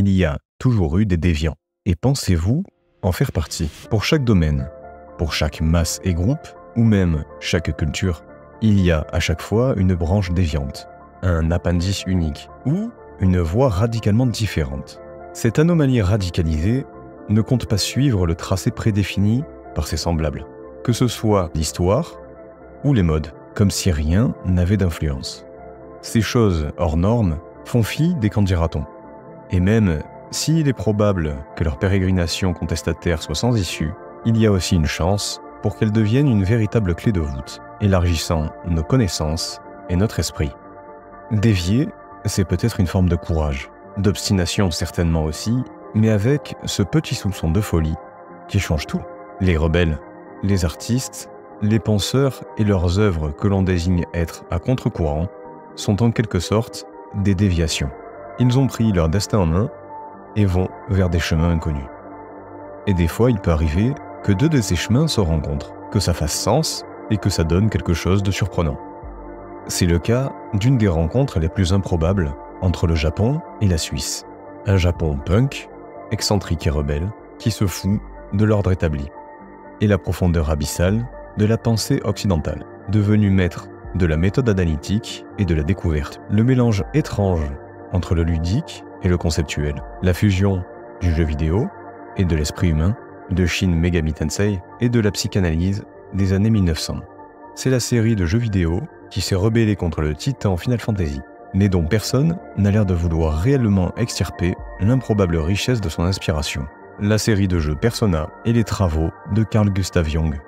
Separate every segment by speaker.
Speaker 1: il y a toujours eu des déviants. Et pensez-vous en faire partie? Pour chaque domaine, pour chaque masse et groupe, ou même chaque culture, il y a à chaque fois une branche déviante, un appendice unique, ou une voie radicalement différente. Cette anomalie radicalisée ne compte pas suivre le tracé prédéfini par ses semblables, que ce soit l'histoire ou les modes, comme si rien n'avait d'influence. Ces choses hors normes font fi des qu'en dira-t-on. Et même s'il est probable que leur pérégrination contestataire soit sans issue, il y a aussi une chance pour qu'elles deviennent une véritable clé de voûte, élargissant nos connaissances et notre esprit. Dévier, c'est peut-être une forme de courage, d'obstination certainement aussi, mais avec ce petit soupçon de folie qui change tout. Les rebelles, les artistes, les penseurs et leurs œuvres que l'on désigne être à contre-courant sont en quelque sorte des déviations. Ils ont pris leur destin en main et vont vers des chemins inconnus. Et des fois, il peut arriver que deux de ces chemins se rencontrent, que ça fasse sens et que ça donne quelque chose de surprenant. C'est le cas d'une des rencontres les plus improbables entre le Japon et la Suisse. Un Japon punk, excentrique et rebelle, qui se fout de l'ordre établi, et la profondeur abyssale de la pensée occidentale, devenu maître de la méthode analytique et de la découverte. Le mélange étrange entre le ludique et le conceptuel, la fusion du jeu vidéo et de l'esprit humain, de Shin Megami Tensei et de la psychanalyse des années 1900. C'est la série de jeux vidéo qui s'est rebellée contre le titan Final Fantasy, mais dont personne n'a l'air de vouloir réellement extirper l'improbable richesse de son inspiration. La série de jeux Persona et les travaux de Carl Gustav Jung.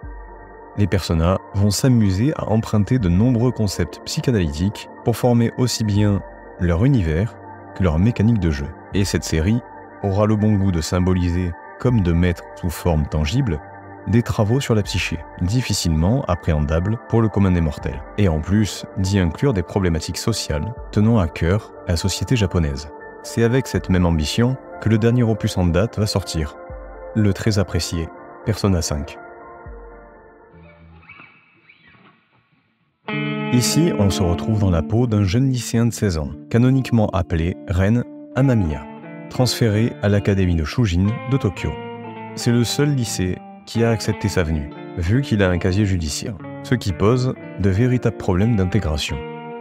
Speaker 1: Les Persona vont s'amuser à emprunter de nombreux concepts psychanalytiques pour former aussi bien leur univers que leur mécanique de jeu. Et cette série aura le bon goût de symboliser, comme de mettre sous forme tangible, des travaux sur la psyché, difficilement appréhendables pour le commun des mortels. Et en plus, d'y inclure des problématiques sociales tenant à cœur la société japonaise. C'est avec cette même ambition que le dernier opus en date va sortir, le très apprécié Persona 5. Ici, on se retrouve dans la peau d'un jeune lycéen de 16 ans, canoniquement appelé Ren Amamiya, transféré à l'académie de Shujin de Tokyo. C'est le seul lycée qui a accepté sa venue, vu qu'il a un casier judiciaire, ce qui pose de véritables problèmes d'intégration.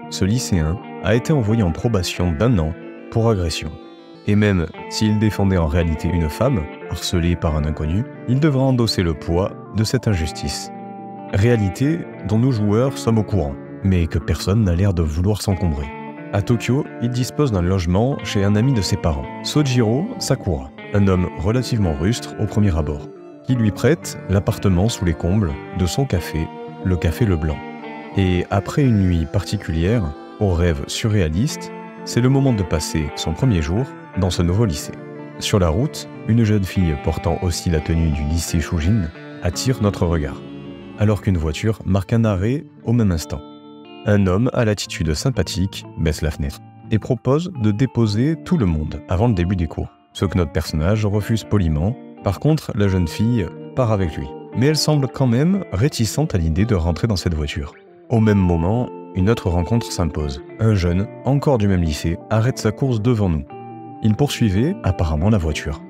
Speaker 1: Ce lycéen a été envoyé en probation d'1 an pour agression. Et même s'il défendait en réalité une femme, harcelée par un inconnu, il devra endosser le poids de cette injustice. Réalité dont nous joueurs sommes au courant, mais que personne n'a l'air de vouloir s'encombrer. À Tokyo, il dispose d'un logement chez un ami de ses parents, Sojiro Sakura, un homme relativement rustre au premier abord, qui lui prête l'appartement sous les combles de son café, le Café Leblanc. Et après une nuit particulière, aux rêves surréalistes, c'est le moment de passer son premier jour dans ce nouveau lycée. Sur la route, une jeune fille portant aussi la tenue du lycée Shujin attire notre regard, alors qu'une voiture marque un arrêt au même instant. Un homme à l'attitude sympathique baisse la fenêtre et propose de déposer tout le monde avant le début des cours, ce que notre personnage refuse poliment. Par contre, la jeune fille part avec lui, mais elle semble quand même réticente à l'idée de rentrer dans cette voiture. Au même moment, une autre rencontre s'impose. Un jeune, encore du même lycée, arrête sa course devant nous. Il poursuivait apparemment la voiture.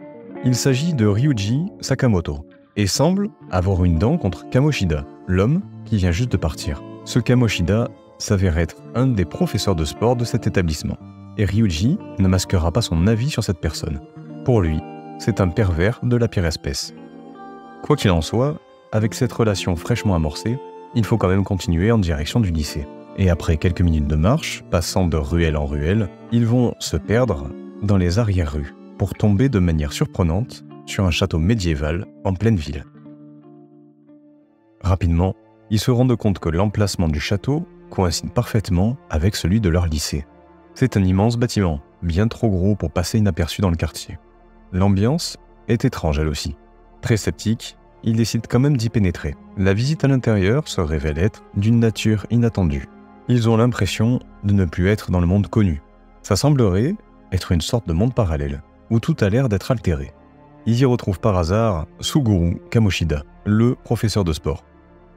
Speaker 1: Il s'agit de Ryuji Sakamoto et semble avoir une dent contre Kamoshida, l'homme qui vient juste de partir. Ce Kamoshida s'avère être un des professeurs de sport de cet établissement. Et Ryuji ne masquera pas son avis sur cette personne. Pour lui, c'est un pervers de la pire espèce. Quoi qu'il en soit, avec cette relation fraîchement amorcée, il faut quand même continuer en direction du lycée. Et après quelques minutes de marche, passant de ruelle en ruelle, ils vont se perdre dans les arrière-rues pour tomber de manière surprenante sur un château médiéval en pleine ville. Rapidement, ils se rendent compte que l'emplacement du château coïncide parfaitement avec celui de leur lycée. C'est un immense bâtiment, bien trop gros pour passer inaperçu dans le quartier. L'ambiance est étrange elle aussi. Très sceptique, ils décident quand même d'y pénétrer. La visite à l'intérieur se révèle être d'une nature inattendue. Ils ont l'impression de ne plus être dans le monde connu. Ça semblerait être une sorte de monde parallèle, où tout a l'air d'être altéré. Ils y retrouvent par hasard Suguru Kamoshida, le professeur de sport.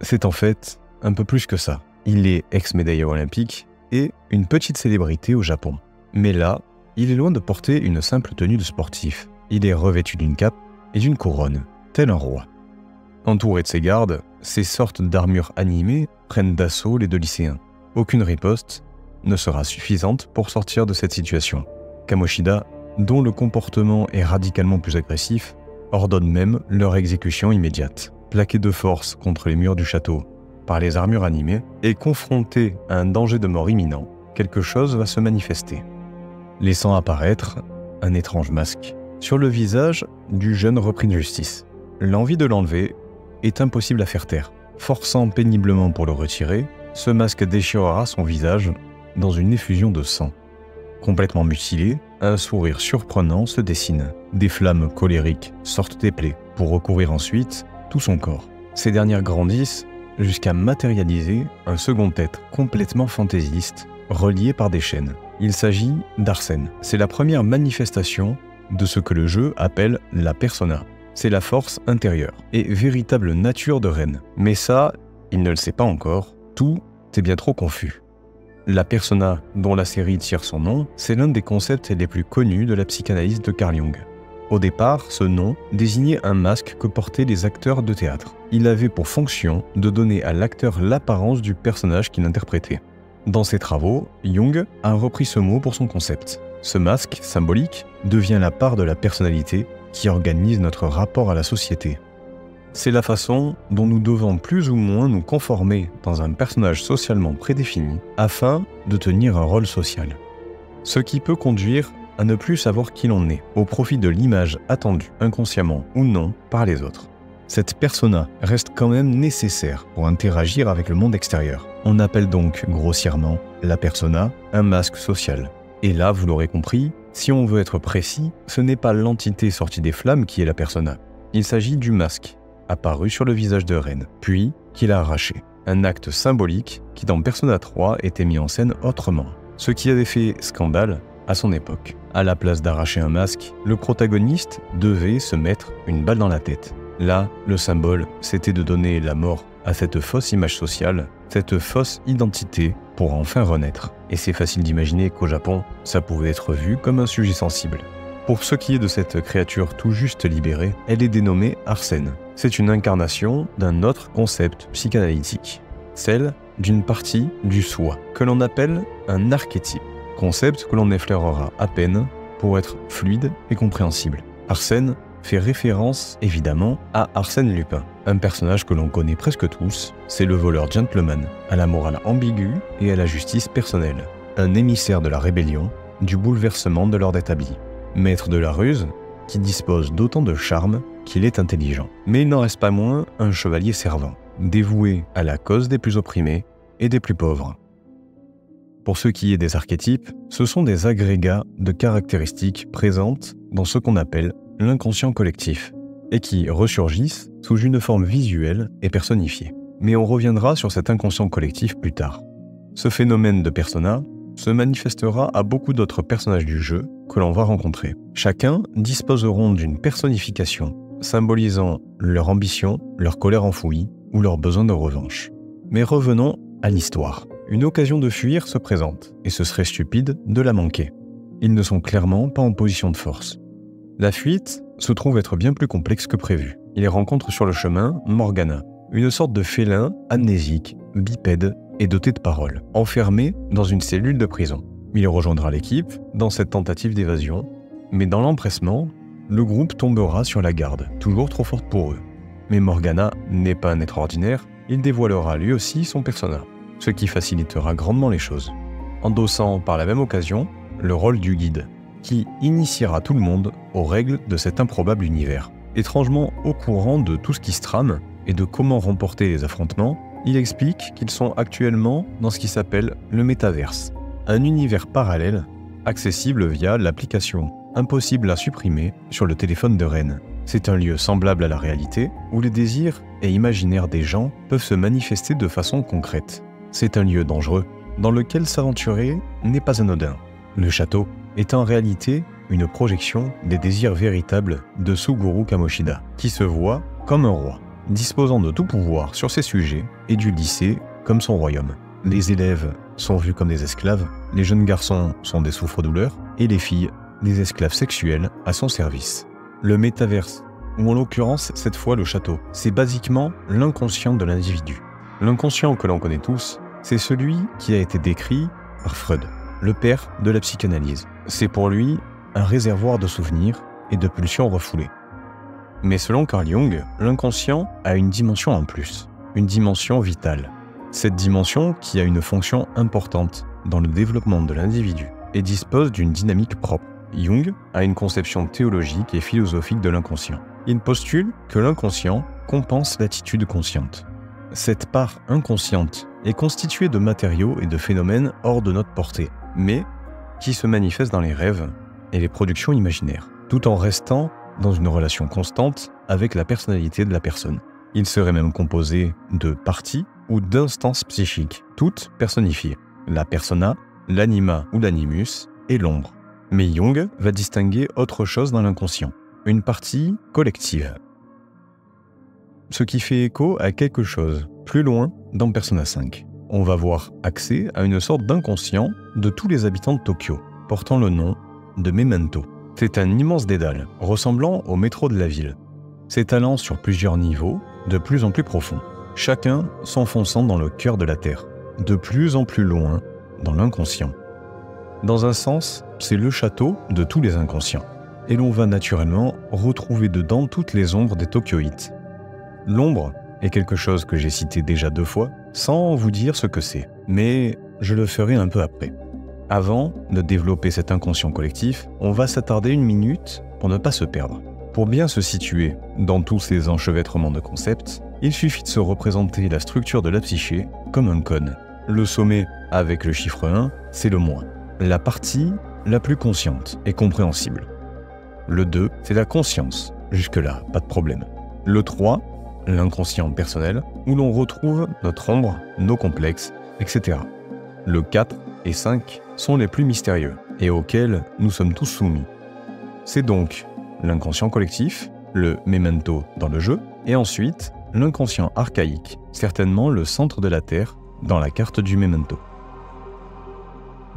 Speaker 1: C'est en fait un peu plus que ça. Il est ex-médailleur olympique et une petite célébrité au Japon. Mais là, il est loin de porter une simple tenue de sportif. Il est revêtu d'une cape et d'une couronne, tel un roi. Entouré de ses gardes, ces sortes d'armures animées prennent d'assaut les deux lycéens. Aucune riposte ne sera suffisante pour sortir de cette situation. Kamoshida, dont le comportement est radicalement plus agressif, ordonne même leur exécution immédiate. Plaqué de force contre les murs du château par les armures animées et confronté à un danger de mort imminent, quelque chose va se manifester, laissant apparaître un étrange masque sur le visage du jeune repris de justice. L'envie de l'enlever est impossible à faire taire. Forçant péniblement pour le retirer, ce masque déchirera son visage dans une effusion de sang. Complètement mutilé, un sourire surprenant se dessine. Des flammes colériques sortent des plaies pour recouvrir ensuite tout son corps. Ces dernières grandissent jusqu'à matérialiser un second être complètement fantaisiste, relié par des chaînes. Il s'agit d'Arsène. C'est la première manifestation de ce que le jeu appelle la persona. C'est la force intérieure et véritable nature de Ren. Mais ça, il ne le sait pas encore, tout est bien trop confus. La persona dont la série tire son nom, c'est l'un des concepts les plus connus de la psychanalyse de Carl Jung. Au départ, ce nom désignait un masque que portaient les acteurs de théâtre. Il avait pour fonction de donner à l'acteur l'apparence du personnage qu'il interprétait. Dans ses travaux, Jung a repris ce mot pour son concept. Ce masque symbolique devient la part de la personnalité qui organise notre rapport à la société. C'est la façon dont nous devons plus ou moins nous conformer dans un personnage socialement prédéfini afin de tenir un rôle social. Ce qui peut conduire à ne plus savoir qui l'on est, au profit de l'image attendue, inconsciemment ou non, par les autres. Cette persona reste quand même nécessaire pour interagir avec le monde extérieur. On appelle donc grossièrement la persona un masque social. Et là, vous l'aurez compris, si on veut être précis, ce n'est pas l'entité sortie des flammes qui est la persona. Il s'agit du masque, apparu sur le visage de Ren, puis qu'il a arraché. Un acte symbolique qui dans Persona 3 était mis en scène autrement. Ce qui avait fait scandale à son époque. À la place d'arracher un masque, le protagoniste devait se mettre une balle dans la tête. Là, le symbole, c'était de donner la mort à cette fausse image sociale, cette fausse identité pour enfin renaître. Et c'est facile d'imaginer qu'au Japon, ça pouvait être vu comme un sujet sensible. Pour ce qui est de cette créature tout juste libérée, elle est dénommée Arsène. C'est une incarnation d'un autre concept psychanalytique, celle d'une partie du soi, que l'on appelle un archétype, concept que l'on effleurera à peine pour être fluide et compréhensible. Arsène fait référence évidemment à Arsène Lupin, un personnage que l'on connaît presque tous, c'est le voleur gentleman, à la morale ambiguë et à la justice personnelle, un émissaire de la rébellion, du bouleversement de l'ordre établi, maître de la ruse, qui dispose d'autant de charme qu'il est intelligent. Mais il n'en reste pas moins un chevalier servant, dévoué à la cause des plus opprimés et des plus pauvres. Pour ce qui est des archétypes, ce sont des agrégats de caractéristiques présentes dans ce qu'on appelle l'inconscient collectif, et qui ressurgissent sous une forme visuelle et personnifiée. Mais on reviendra sur cet inconscient collectif plus tard. Ce phénomène de persona se manifestera à beaucoup d'autres personnages du jeu que l'on va rencontrer. Chacun disposeront d'une personnification, symbolisant leur ambition, leur colère enfouie ou leur besoin de revanche. Mais revenons à l'histoire. Une occasion de fuir se présente, et ce serait stupide de la manquer. Ils ne sont clairement pas en position de force. La fuite se trouve être bien plus complexe que prévu. Il rencontre sur le chemin Morgana, une sorte de félin amnésique, bipède et doté de paroles, enfermé dans une cellule de prison. Il rejoindra l'équipe dans cette tentative d'évasion, mais dans l'empressement, le groupe tombera sur la garde, toujours trop forte pour eux. Mais Morgana n'est pas un être ordinaire, il dévoilera lui aussi son persona, ce qui facilitera grandement les choses, endossant par la même occasion le rôle du guide, qui initiera tout le monde aux règles de cet improbable univers. Étrangement au courant de tout ce qui se trame et de comment remporter les affrontements, il explique qu'ils sont actuellement dans ce qui s'appelle le métaverse, un univers parallèle accessible via l'application impossible à supprimer sur le téléphone de Ren. C'est un lieu semblable à la réalité où les désirs et imaginaires des gens peuvent se manifester de façon concrète. C'est un lieu dangereux dans lequel s'aventurer n'est pas anodin. Le château est en réalité une projection des désirs véritables de Suguru Kamoshida, qui se voit comme un roi, disposant de tout pouvoir sur ses sujets et du lycée comme son royaume. Les élèves sont vus comme des esclaves, les jeunes garçons sont des souffres-douleurs, et les filles, des esclaves sexuels à son service. Le métaverse, ou en l'occurrence cette fois le château, c'est basiquement l'inconscient de l'individu. L'inconscient que l'on connaît tous, c'est celui qui a été décrit par Freud, le père de la psychanalyse. C'est pour lui un réservoir de souvenirs et de pulsions refoulées. Mais selon Carl Jung, l'inconscient a une dimension en plus, une dimension vitale. Cette dimension qui a une fonction importante dans le développement de l'individu et dispose d'une dynamique propre. Jung a une conception théologique et philosophique de l'inconscient. Il postule que l'inconscient compense l'attitude consciente. Cette part inconsciente est constituée de matériaux et de phénomènes hors de notre portée, mais qui se manifestent dans les rêves et les productions imaginaires, tout en restant dans une relation constante avec la personnalité de la personne. Il serait même composé de parties ou d'instances psychiques, toutes personnifiées. La persona, l'anima ou l'animus et l'ombre. Mais Jung va distinguer autre chose dans l'inconscient, une partie collective. Ce qui fait écho à quelque chose plus loin dans Persona 5. On va avoir accès à une sorte d'inconscient de tous les habitants de Tokyo, portant le nom de Memento. C'est un immense dédale, ressemblant au métro de la ville, s'étalant sur plusieurs niveaux, de plus en plus profonds, chacun s'enfonçant dans le cœur de la Terre, de plus en plus loin dans l'inconscient. Dans un sens, c'est le château de tous les inconscients, et l'on va naturellement retrouver dedans toutes les ombres des Tokyoïtes. L'ombre est quelque chose que j'ai cité déjà 2 fois, sans vous dire ce que c'est, mais je le ferai un peu après. Avant de développer cet inconscient collectif, on va s'attarder 1 minute pour ne pas se perdre. Pour bien se situer dans tous ces enchevêtrements de concepts, il suffit de se représenter la structure de la psyché comme un cône. Le sommet, avec le chiffre 1, c'est le moi, la partie la plus consciente et compréhensible. Le 2, c'est la conscience, jusque-là, pas de problème. Le 3, l'inconscient personnel, où l'on retrouve notre ombre, nos complexes, etc. Le 4 et 5 sont les plus mystérieux, et auxquels nous sommes tous soumis. C'est donc l'inconscient collectif, le memento dans le jeu, et ensuite l'inconscient archaïque, certainement le centre de la Terre, dans la carte du memento.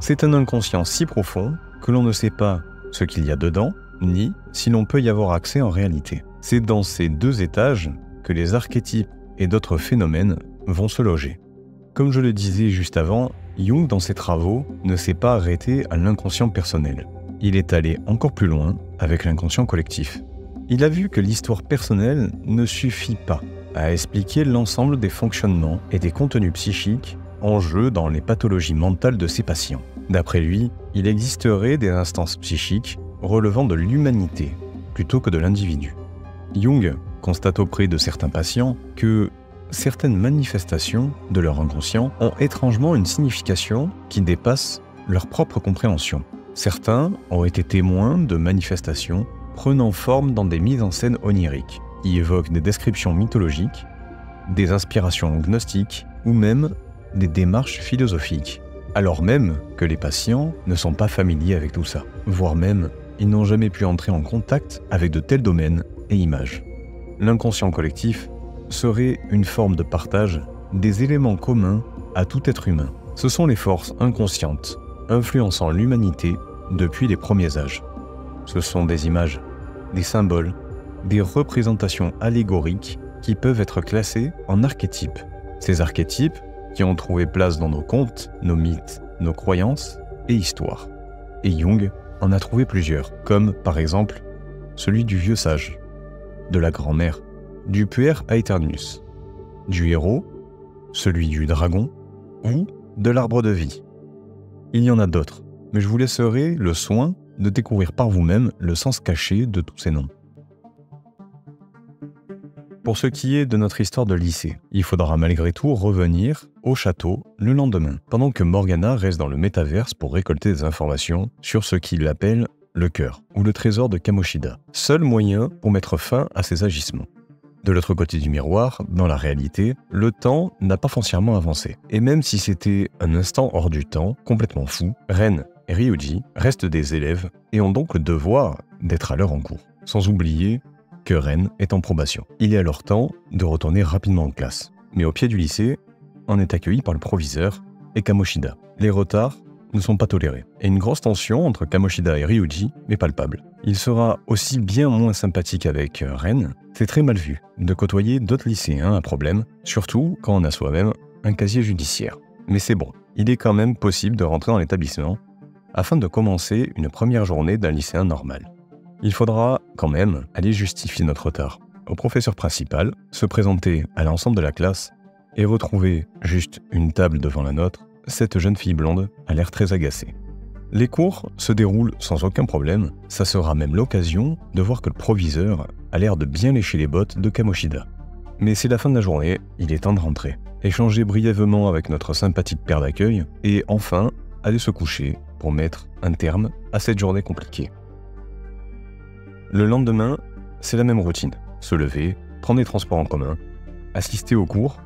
Speaker 1: C'est un inconscient si profond que l'on ne sait pas ce qu'il y a dedans, ni si l'on peut y avoir accès en réalité. C'est dans ces 2 étages que les archétypes et d'autres phénomènes vont se loger. Comme je le disais juste avant, Jung, dans ses travaux, ne s'est pas arrêté à l'inconscient personnel. Il est allé encore plus loin avec l'inconscient collectif. Il a vu que l'histoire personnelle ne suffit pas à expliquer l'ensemble des fonctionnements et des contenus psychiques en jeu dans les pathologies mentales de ses patients. D'après lui, il existerait des instances psychiques relevant de l'humanité plutôt que de l'individu. Jung constate auprès de certains patients que certaines manifestations de leur inconscient ont étrangement une signification qui dépasse leur propre compréhension. Certains ont été témoins de manifestations prenant forme dans des mises en scène oniriques, qui évoquent des descriptions mythologiques, des inspirations gnostiques ou même des démarches philosophiques, alors même que les patients ne sont pas familiers avec tout ça, voire même ils n'ont jamais pu entrer en contact avec de tels domaines et images. L'inconscient collectif serait une forme de partage des éléments communs à tout être humain. Ce sont les forces inconscientes influençant l'humanité depuis les premiers âges. Ce sont des images, des symboles, des représentations allégoriques qui peuvent être classées en archétypes. Ces archétypes qui ont trouvé place dans nos contes, nos mythes, nos croyances et histoires. Et Jung en a trouvé plusieurs, comme par exemple celui du vieux sage, de la grand-mère, du puer aeternus, du héros, celui du dragon ou de l'arbre de vie. Il y en a d'autres, mais je vous laisserai le soin de découvrir par vous-même le sens caché de tous ces noms. Pour ce qui est de notre histoire de lycée, il faudra malgré tout revenir au château le lendemain, pendant que Morgana reste dans le métaverse pour récolter des informations sur ce qu'il appelle le cœur, ou le trésor de Kamoshida, seul moyen pour mettre fin à ses agissements. De l'autre côté du miroir, dans la réalité, le temps n'a pas foncièrement avancé. Et même si c'était un instant hors du temps, complètement fou, Ren et Ryuji restent des élèves et ont donc le devoir d'être à l'heure en cours. Sans oublier que Ren est en probation. Il est alors temps de retourner rapidement en classe. Mais au pied du lycée, on est accueilli par le proviseur et Kamoshida. Les retards ne sont pas tolérés, et une grosse tension entre Kamoshida et Ryuji est palpable. Il sera aussi bien moins sympathique avec Ren. C'est très mal vu de côtoyer d'autres lycéens à problème, surtout quand on a soi-même un casier judiciaire. Mais c'est bon, il est quand même possible de rentrer dans l'établissement afin de commencer une première journée d'un lycéen normal. Il faudra quand même aller justifier notre retard au professeur principal, se présenter à l'ensemble de la classe et retrouver juste une table devant la nôtre. Cette jeune fille blonde a l'air très agacée. Les cours se déroulent sans aucun problème, ça sera même l'occasion de voir que le proviseur a l'air de bien lécher les bottes de Kamoshida. Mais c'est la fin de la journée, il est temps de rentrer, échanger brièvement avec notre sympathique père d'accueil et enfin aller se coucher pour mettre un terme à cette journée compliquée. Le lendemain, c'est la même routine, se lever, prendre les transports en commun, assister aux cours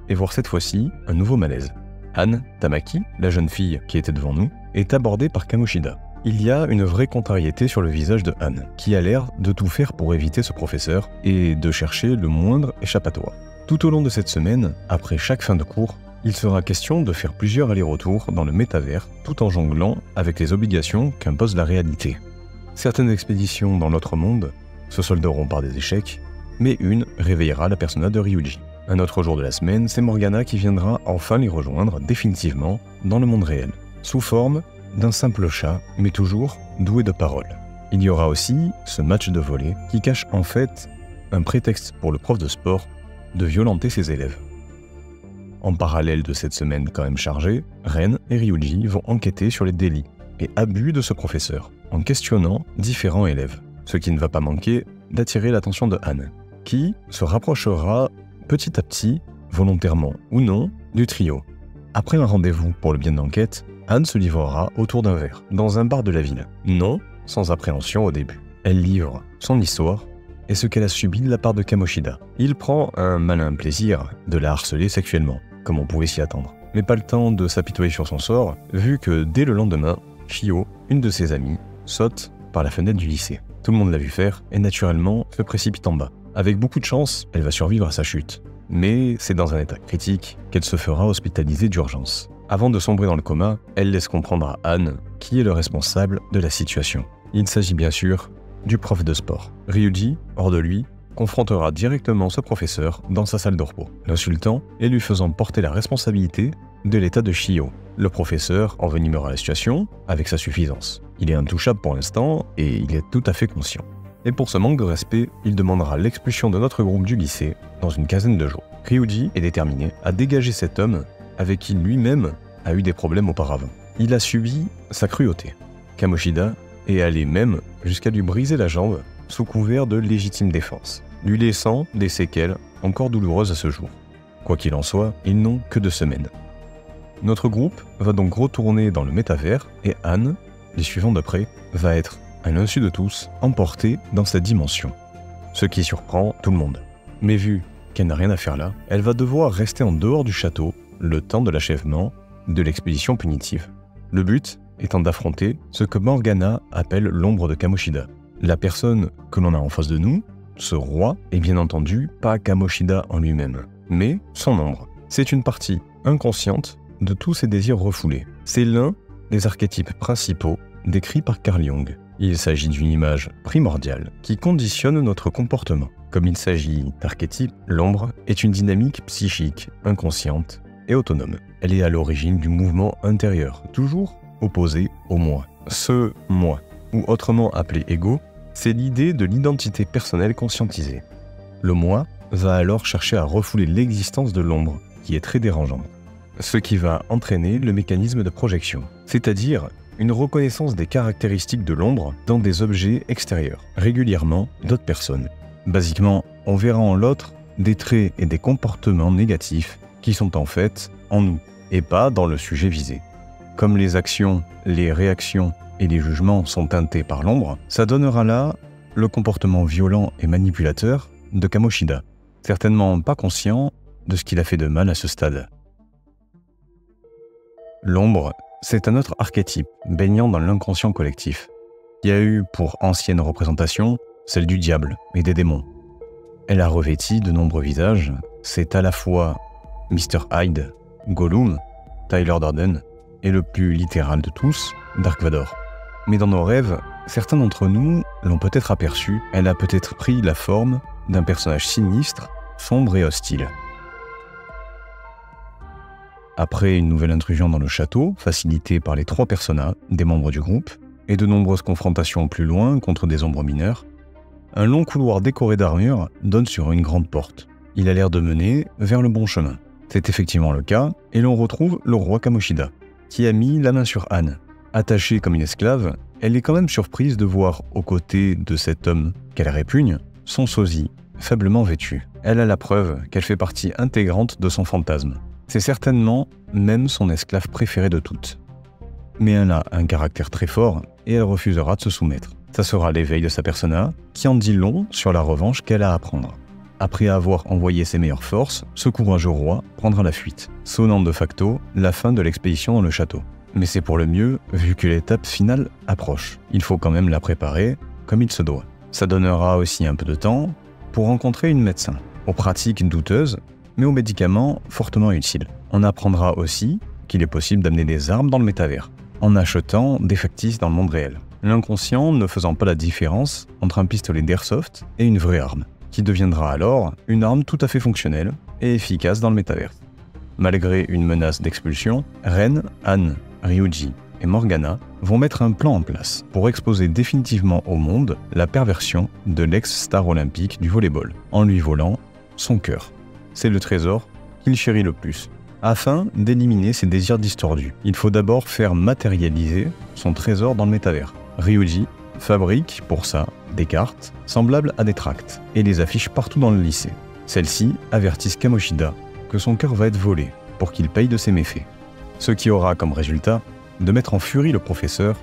Speaker 1: et voir cette fois-ci un nouveau malaise. Han Tamaki, la jeune fille qui était devant nous, est abordée par Kamoshida. Il y a une vraie contrariété sur le visage de Han, qui a l'air de tout faire pour éviter ce professeur et de chercher le moindre échappatoire. Tout au long de cette semaine, après chaque fin de cours, il sera question de faire plusieurs allers-retours dans le métavers tout en jonglant avec les obligations qu'impose la réalité. Certaines expéditions dans l'autre monde se solderont par des échecs, mais une réveillera la persona de Ryuji. Un autre jour de la semaine, c'est Morgana qui viendra enfin les rejoindre définitivement dans le monde réel, sous forme d'un simple chat, mais toujours doué de paroles. Il y aura aussi ce match de volley qui cache en fait un prétexte pour le prof de sport de violenter ses élèves. En parallèle de cette semaine quand même chargée, Ren et Ryuji vont enquêter sur les délits et abus de ce professeur, en questionnant différents élèves, ce qui ne va pas manquer d'attirer l'attention de Han, qui se rapprochera petit à petit, volontairement ou non, du trio. Après un rendez-vous pour le bien de l'enquête, Han se livrera autour d'un verre, dans un bar de la ville. Non, sans appréhension au début. Elle livre son histoire et ce qu'elle a subi de la part de Kamoshida. Il prend un malin plaisir de la harceler sexuellement, comme on pouvait s'y attendre. Mais pas le temps de s'apitoyer sur son sort, vu que dès le lendemain, Chio, une de ses amies, saute par la fenêtre du lycée. Tout le monde l'a vu faire et naturellement se précipite en bas. Avec beaucoup de chance, elle va survivre à sa chute. Mais c'est dans un état critique qu'elle se fera hospitaliser d'urgence. Avant de sombrer dans le coma, elle laisse comprendre à Han qui est le responsable de la situation. Il s'agit bien sûr du prof de sport. Ryuji, hors de lui, confrontera directement ce professeur dans sa salle de repos, l'insultant et lui faisant porter la responsabilité de l'état de Chio. Le professeur envenimera la situation avec sa suffisance. Il est intouchable pour l'instant et il est tout à fait conscient. Et pour ce manque de respect, il demandera l'expulsion de notre groupe du lycée dans une quinzaine de jours. Ryuji est déterminé à dégager cet homme avec qui lui-même a eu des problèmes auparavant. Il a subi sa cruauté. Kamoshida est allé même jusqu'à lui briser la jambe sous couvert de légitime défense, lui laissant des séquelles encore douloureuses à ce jour. Quoi qu'il en soit, ils n'ont que 2 semaines. Notre groupe va donc retourner dans le métavers et Han, les suivants d'après, va être, à l'insu de tous, emportée dans cette dimension. Ce qui surprend tout le monde. Mais vu qu'elle n'a rien à faire là, elle va devoir rester en dehors du château le temps de l'achèvement de l'expédition punitive. Le but étant d'affronter ce que Morgana appelle l'ombre de Kamoshida. La personne que l'on a en face de nous, ce roi, est bien entendu pas Kamoshida en lui-même, mais son ombre. C'est une partie inconsciente de tous ses désirs refoulés. C'est l'un des archétypes principaux décrits par Carl Jung. Il s'agit d'une image primordiale qui conditionne notre comportement. Comme il s'agit d'archétype, l'ombre est une dynamique psychique, inconsciente et autonome. Elle est à l'origine du mouvement intérieur, toujours opposé au moi. Ce moi, ou autrement appelé ego, c'est l'idée de l'identité personnelle conscientisée. Le moi va alors chercher à refouler l'existence de l'ombre, qui est très dérangeante. Ce qui va entraîner le mécanisme de projection, c'est-à-dire une reconnaissance des caractéristiques de l'ombre dans des objets extérieurs, régulièrement d'autres personnes. Basiquement, on verra en l'autre des traits et des comportements négatifs qui sont en fait en nous, et pas dans le sujet visé. Comme les actions, les réactions et les jugements sont teintés par l'ombre, ça donnera là le comportement violent et manipulateur de Kamoshida, certainement pas conscient de ce qu'il a fait de mal à ce stade. L'ombre, c'est un autre archétype baignant dans l'inconscient collectif, qui a eu pour ancienne représentation celle du diable et des démons. Elle a revêti de nombreux visages, c'est à la fois Mr. Hyde, Gollum, Tyler Durden, et le plus littéral de tous, Dark Vador. Mais dans nos rêves, certains d'entre nous l'ont peut-être aperçu, elle a peut-être pris la forme d'un personnage sinistre, sombre et hostile. Après une nouvelle intrusion dans le château, facilitée par les 3 personnages, des membres du groupe, et de nombreuses confrontations plus loin contre des ombres mineures, un long couloir décoré d'armure donne sur une grande porte. Il a l'air de mener vers le bon chemin. C'est effectivement le cas, et l'on retrouve le roi Kamoshida, qui a mis la main sur Anne. Attachée comme une esclave, elle est quand même surprise de voir aux côtés de cet homme qu'elle répugne, son sosie, faiblement vêtu. Elle a la preuve qu'elle fait partie intégrante de son fantasme. C'est certainement même son esclave préférée de toutes. Mais elle a un caractère très fort et elle refusera de se soumettre. Ça sera l'éveil de sa persona qui en dit long sur la revanche qu'elle a à prendre. Après avoir envoyé ses meilleures forces, ce courageux roi prendra la fuite, sonnant de facto la fin de l'expédition dans le château. Mais c'est pour le mieux, vu que l'étape finale approche. Il faut quand même la préparer comme il se doit. Ça donnera aussi un peu de temps pour rencontrer une médecin, aux pratiques douteuses, mais aux médicaments fortement utiles. On apprendra aussi qu'il est possible d'amener des armes dans le métavers, en achetant des factices dans le monde réel. L'inconscient ne faisant pas la différence entre un pistolet d'airsoft et une vraie arme, qui deviendra alors une arme tout à fait fonctionnelle et efficace dans le métavers. Malgré une menace d'expulsion, Ren, Anne, Ryuji et Morgana vont mettre un plan en place pour exposer définitivement au monde la perversion de l'ex-star olympique du volleyball, en lui volant son cœur. C'est le trésor qu'il chérit le plus. Afin d'éliminer ses désirs distordus, il faut d'abord faire matérialiser son trésor dans le métavers. Ryuji fabrique pour ça des cartes semblables à des tracts et les affiche partout dans le lycée. Celles-ci avertissent Kamoshida que son cœur va être volé pour qu'il paye de ses méfaits. Ce qui aura comme résultat de mettre en furie le professeur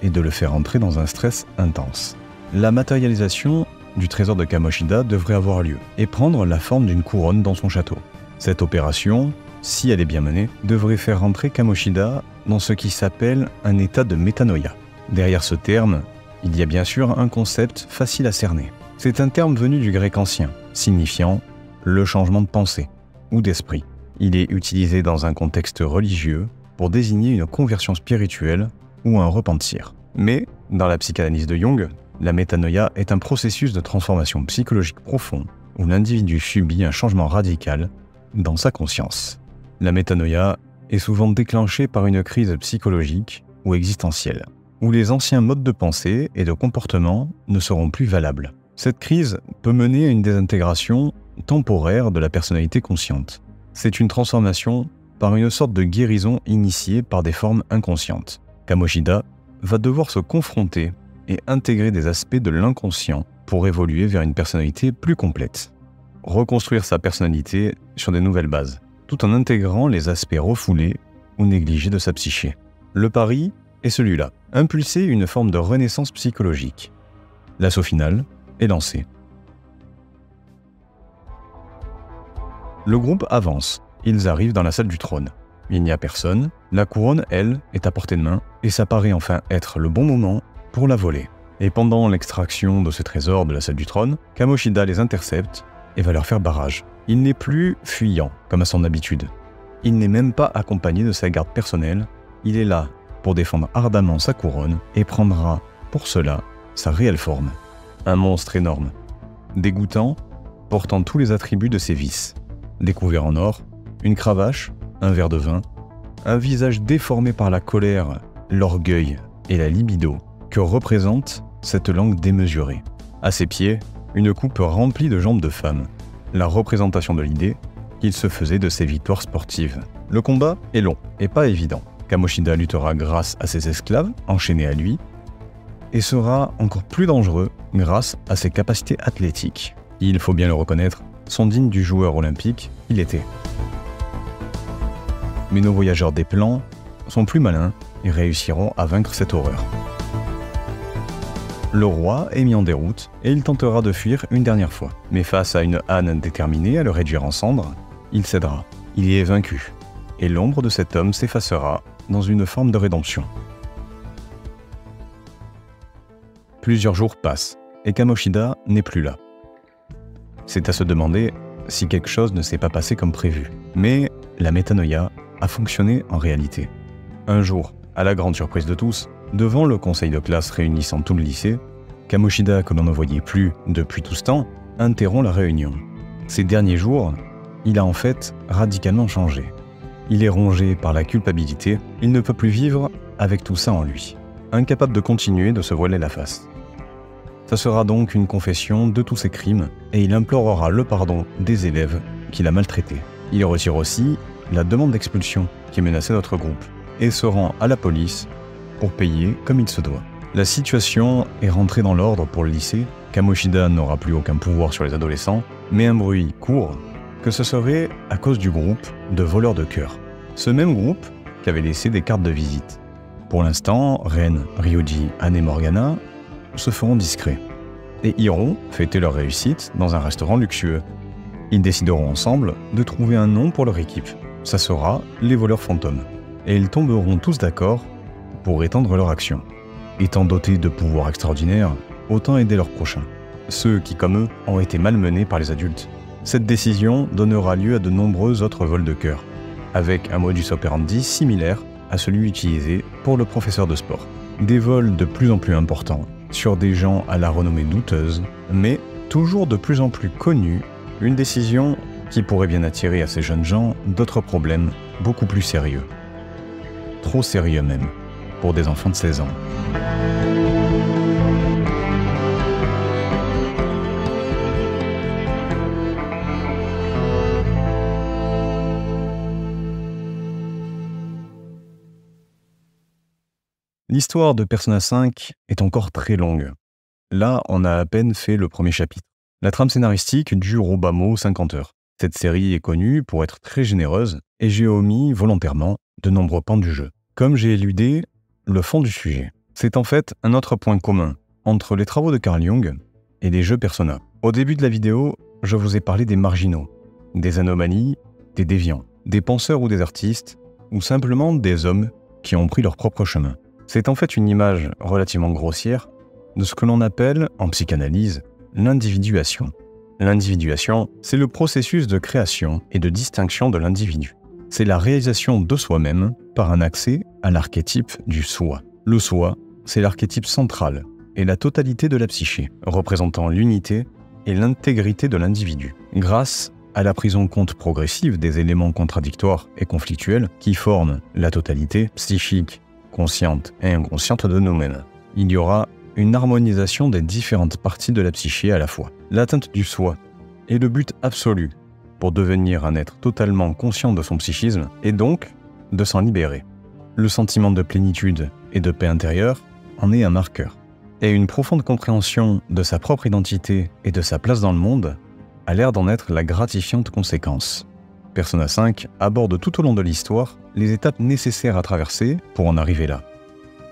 Speaker 1: et de le faire entrer dans un stress intense. La matérialisation du trésor de Kamoshida devrait avoir lieu et prendre la forme d'une couronne dans son château. Cette opération, si elle est bien menée, devrait faire rentrer Kamoshida dans ce qui s'appelle un état de métanoïa. Derrière ce terme, il y a bien sûr un concept facile à cerner. C'est un terme venu du grec ancien, signifiant le changement de pensée ou d'esprit. Il est utilisé dans un contexte religieux pour désigner une conversion spirituelle ou un repentir. Mais, dans la psychanalyse de Jung, la métanoïa est un processus de transformation psychologique profond où l'individu subit un changement radical dans sa conscience. La métanoïa est souvent déclenchée par une crise psychologique ou existentielle, où les anciens modes de pensée et de comportement ne seront plus valables. Cette crise peut mener à une désintégration temporaire de la personnalité consciente. C'est une transformation par une sorte de guérison initiée par des formes inconscientes. Kamoshida va devoir se confronter et intégrer des aspects de l'inconscient pour évoluer vers une personnalité plus complète. Reconstruire sa personnalité sur des nouvelles bases, tout en intégrant les aspects refoulés ou négligés de sa psyché. Le pari est celui-là, impulser une forme de renaissance psychologique. L'assaut final est lancé. Le groupe avance, ils arrivent dans la salle du trône. Il n'y a personne, la couronne, elle, est à portée de main, et ça paraît enfin être le bon moment pour la voler. Et pendant l'extraction de ce trésor de la salle du trône, Kamoshida les intercepte et va leur faire barrage. Il n'est plus fuyant, comme à son habitude. Il n'est même pas accompagné de sa garde personnelle, il est là pour défendre ardemment sa couronne et prendra, pour cela, sa réelle forme. Un monstre énorme, dégoûtant, portant tous les attributs de ses vices. Découvert en or, une cravache, un verre de vin, un visage déformé par la colère, l'orgueil et la libido que représente cette langue démesurée. À ses pieds, une coupe remplie de jambes de femme, la représentation de l'idée qu'il se faisait de ses victoires sportives. Le combat est long et pas évident. Kamoshida luttera grâce à ses esclaves, enchaînés à lui, et sera encore plus dangereux grâce à ses capacités athlétiques. Il faut bien le reconnaître, sont dignes du joueur olympique qu'il était. Mais nos voyageurs des plans sont plus malins et réussiront à vaincre cette horreur. Le roi est mis en déroute et il tentera de fuir une dernière fois. Mais face à une Anne déterminée à le réduire en cendres, il cédera. Il y est vaincu. Et l'ombre de cet homme s'effacera dans une forme de rédemption. Plusieurs jours passent et Kamoshida n'est plus là. C'est à se demander si quelque chose ne s'est pas passé comme prévu. Mais la métanoïa à fonctionner en réalité. Un jour, à la grande surprise de tous, devant le conseil de classe réunissant tout le lycée, Kamoshida, que l'on ne voyait plus depuis tout ce temps, interrompt la réunion. Ces derniers jours, il a en fait radicalement changé. Il est rongé par la culpabilité, il ne peut plus vivre avec tout ça en lui, incapable de continuer de se voiler la face. Ça sera donc une confession de tous ses crimes et il implorera le pardon des élèves qu'il a maltraités. Il retire aussi la demande d'expulsion qui menaçait notre groupe et se rend à la police pour payer comme il se doit. La situation est rentrée dans l'ordre pour le lycée. Kamoshida n'aura plus aucun pouvoir sur les adolescents, mais un bruit court que ce serait à cause du groupe de voleurs de cœur. Ce même groupe qui avait laissé des cartes de visite. Pour l'instant, Ren, Ryoji, Anne et Morgana se feront discrets et iront fêter leur réussite dans un restaurant luxueux. Ils décideront ensemble de trouver un nom pour leur équipe. Ça sera les voleurs fantômes. Et ils tomberont tous d'accord pour étendre leur action. Étant dotés de pouvoirs extraordinaires, autant aider leurs prochains, ceux qui, comme eux, ont été malmenés par les adultes. Cette décision donnera lieu à de nombreux autres vols de cœur, avec un modus operandi similaire à celui utilisé pour le professeur de sport. Des vols de plus en plus importants, sur des gens à la renommée douteuse, mais toujours de plus en plus connus, une décision qui pourrait bien attirer à ces jeunes gens d'autres problèmes beaucoup plus sérieux. Trop sérieux même, pour des enfants de 16 ans. L'histoire de Persona 5 est encore très longue. Là, on a à peine fait le premier chapitre. La trame scénaristique dure au bas mot 50 heures. Cette série est connue pour être très généreuse et j'ai omis volontairement de nombreux pans du jeu. Comme j'ai éludé le fond du sujet. C'est en fait un autre point commun entre les travaux de Carl Jung et les jeux Persona. Au début de la vidéo, je vous ai parlé des marginaux, des anomalies, des déviants, des penseurs ou des artistes, ou simplement des hommes qui ont pris leur propre chemin. C'est en fait une image relativement grossière de ce que l'on appelle, en psychanalyse, l'individuation. L'individuation, c'est le processus de création et de distinction de l'individu. C'est la réalisation de soi-même par un accès à l'archétype du soi. Le soi, c'est l'archétype central et la totalité de la psyché, représentant l'unité et l'intégrité de l'individu. Grâce à la prise en compte progressive des éléments contradictoires et conflictuels qui forment la totalité psychique, consciente et inconsciente de nous-mêmes, il y aura une harmonisation des différentes parties de la psyché à la fois. L'atteinte du soi est le but absolu pour devenir un être totalement conscient de son psychisme et donc de s'en libérer. Le sentiment de plénitude et de paix intérieure en est un marqueur. Et une profonde compréhension de sa propre identité et de sa place dans le monde a l'air d'en être la gratifiante conséquence. Persona 5 aborde tout au long de l'histoire les étapes nécessaires à traverser pour en arriver là.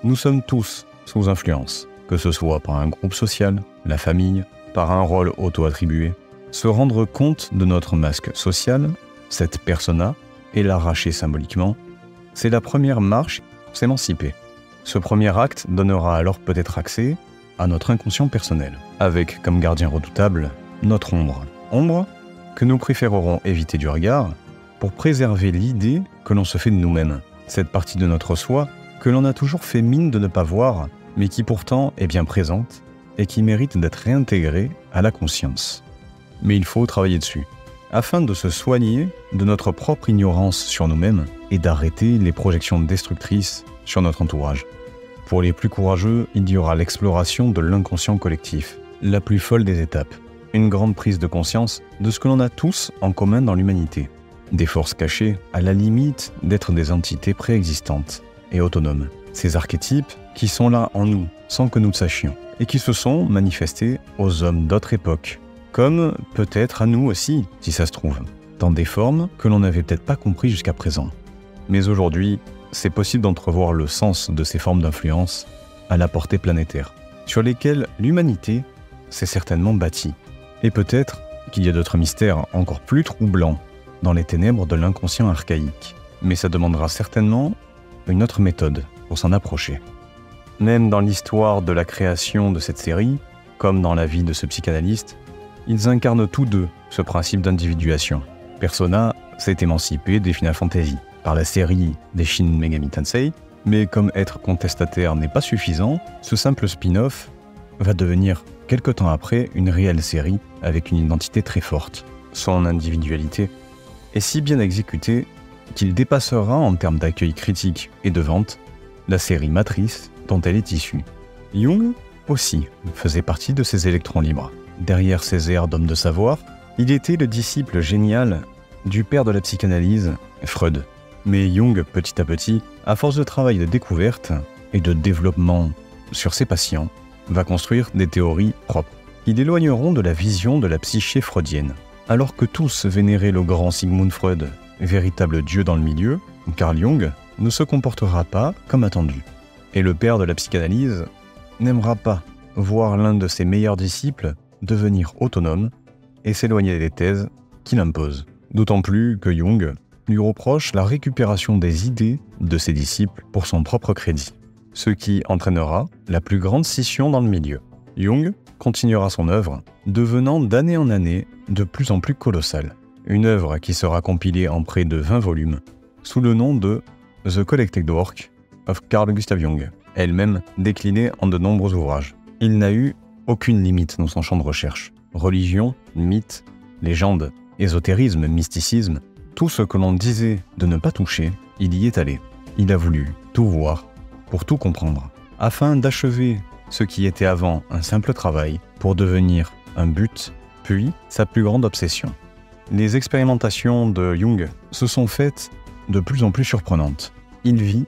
Speaker 1: Nous sommes tous sous influence, que ce soit par un groupe social, la famille, par un rôle auto-attribué. Se rendre compte de notre masque social, cette persona, et l'arracher symboliquement, c'est la première marche pour s'émanciper. Ce premier acte donnera alors peut-être accès à notre inconscient personnel, avec comme gardien redoutable notre ombre. Ombre que nous préférerons éviter du regard pour préserver l'idée que l'on se fait de nous-mêmes. Cette partie de notre soi que l'on a toujours fait mine de ne pas voir, mais qui pourtant est bien présente et qui mérite d'être réintégrée à la conscience. Mais il faut travailler dessus, afin de se soigner de notre propre ignorance sur nous-mêmes et d'arrêter les projections destructrices sur notre entourage. Pour les plus courageux, il y aura l'exploration de l'inconscient collectif, la plus folle des étapes. Une grande prise de conscience de ce que l'on a tous en commun dans l'humanité. Des forces cachées à la limite d'être des entités préexistantes et autonomes. Ces archétypes qui sont là en nous sans que nous le sachions et qui se sont manifestés aux hommes d'autres époques. Comme peut-être à nous aussi, si ça se trouve, dans des formes que l'on n'avait peut-être pas compris jusqu'à présent. Mais aujourd'hui, c'est possible d'entrevoir le sens de ces formes d'influence à la portée planétaire, sur lesquelles l'humanité s'est certainement bâtie. Et peut-être qu'il y a d'autres mystères encore plus troublants dans les ténèbres de l'inconscient archaïque. Mais ça demandera certainement une autre méthode pour s'en approcher. Même dans l'histoire de la création de cette série, comme dans la vie de ce psychanalyste, ils incarnent tous deux ce principe d'individuation. Persona s'est émancipé des Final Fantasy, par la série des Shin Megami Tensei, mais comme être contestataire n'est pas suffisant, ce simple spin-off va devenir quelque temps après une réelle série avec une identité très forte. Son individualité est si bien exécutée qu'il dépassera en termes d'accueil critique et de vente la série matrice dont elle est issue. Jung aussi faisait partie de ces électrons libres. Derrière ses airs d'homme de savoir, il était le disciple génial du père de la psychanalyse, Freud. Mais Jung, petit à petit, à force de travail de découverte et de développement sur ses patients, va construire des théories propres, qui l'éloigneront de la vision de la psyché freudienne. Alors que tous vénéraient le grand Sigmund Freud, véritable dieu dans le milieu, Carl Jung ne se comportera pas comme attendu. Et le père de la psychanalyse n'aimera pas voir l'un de ses meilleurs disciples devenir autonome et s'éloigner des thèses qu'il impose. D'autant plus que Jung lui reproche la récupération des idées de ses disciples pour son propre crédit, ce qui entraînera la plus grande scission dans le milieu. Jung continuera son œuvre, devenant d'année en année de plus en plus colossale. Une œuvre qui sera compilée en près de 20 volumes, sous le nom de The Collected Work of Carl Gustav Jung, elle-même déclinée en de nombreux ouvrages. Il n'a eu aucune limite dans son champ de recherche. Religion, mythe, légende, ésotérisme, mysticisme, tout ce que l'on disait de ne pas toucher, il y est allé. Il a voulu tout voir pour tout comprendre, afin d'achever ce qui était avant un simple travail pour devenir un but, puis sa plus grande obsession. Les expérimentations de Jung se sont faites de plus en plus surprenantes. Il vit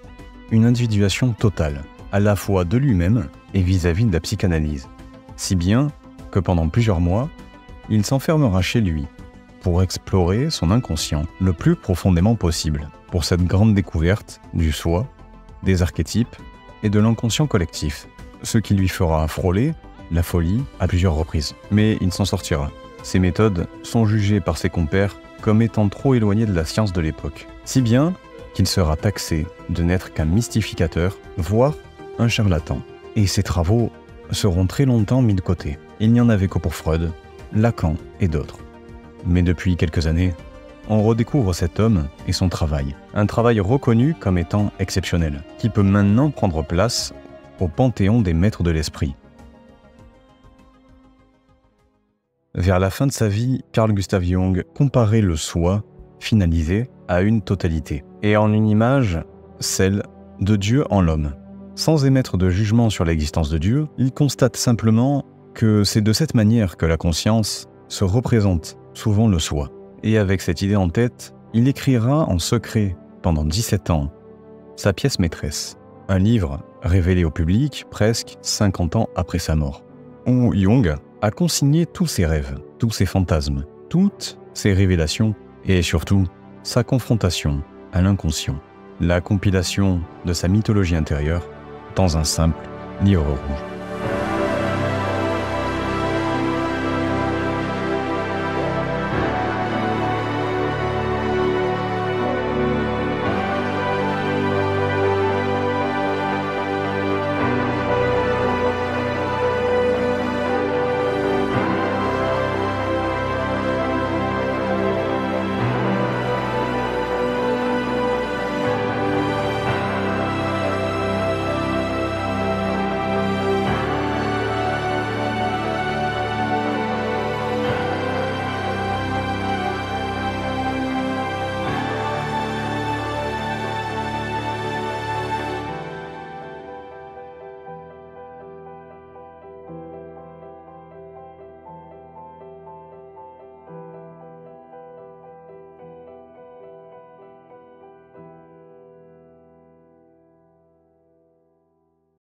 Speaker 1: une individuation totale, à la fois de lui-même et vis-à-vis de la psychanalyse, si bien que pendant plusieurs mois, il s'enfermera chez lui pour explorer son inconscient le plus profondément possible, pour cette grande découverte du soi, des archétypes et de l'inconscient collectif, ce qui lui fera frôler la folie à plusieurs reprises. Mais il s'en sortira. Ses méthodes sont jugées par ses compères comme étant trop éloignées de la science de l'époque, si bien qu'il sera taxé de n'être qu'un mystificateur, voire un charlatan. Et ses travaux seront très longtemps mis de côté. Il n'y en avait que pour Freud, Lacan et d'autres. Mais depuis quelques années, on redécouvre cet homme et son travail. Un travail reconnu comme étant exceptionnel, qui peut maintenant prendre place au panthéon des maîtres de l'esprit. Vers la fin de sa vie, Carl Gustav Jung comparait le soi, finalisé, à une totalité, et en une image, celle de Dieu en l'homme. Sans émettre de jugement sur l'existence de Dieu, il constate simplement que c'est de cette manière que la conscience se représente souvent le soi. Et avec cette idée en tête, il écrira en secret, pendant 17 ans, sa pièce maîtresse, un livre révélé au public presque 50 ans après sa mort, où Jung a consigné tous ses rêves, tous ses fantasmes, toutes ses révélations et surtout sa confrontation à l'inconscient, la compilation de sa mythologie intérieure dans un simple livre rouge.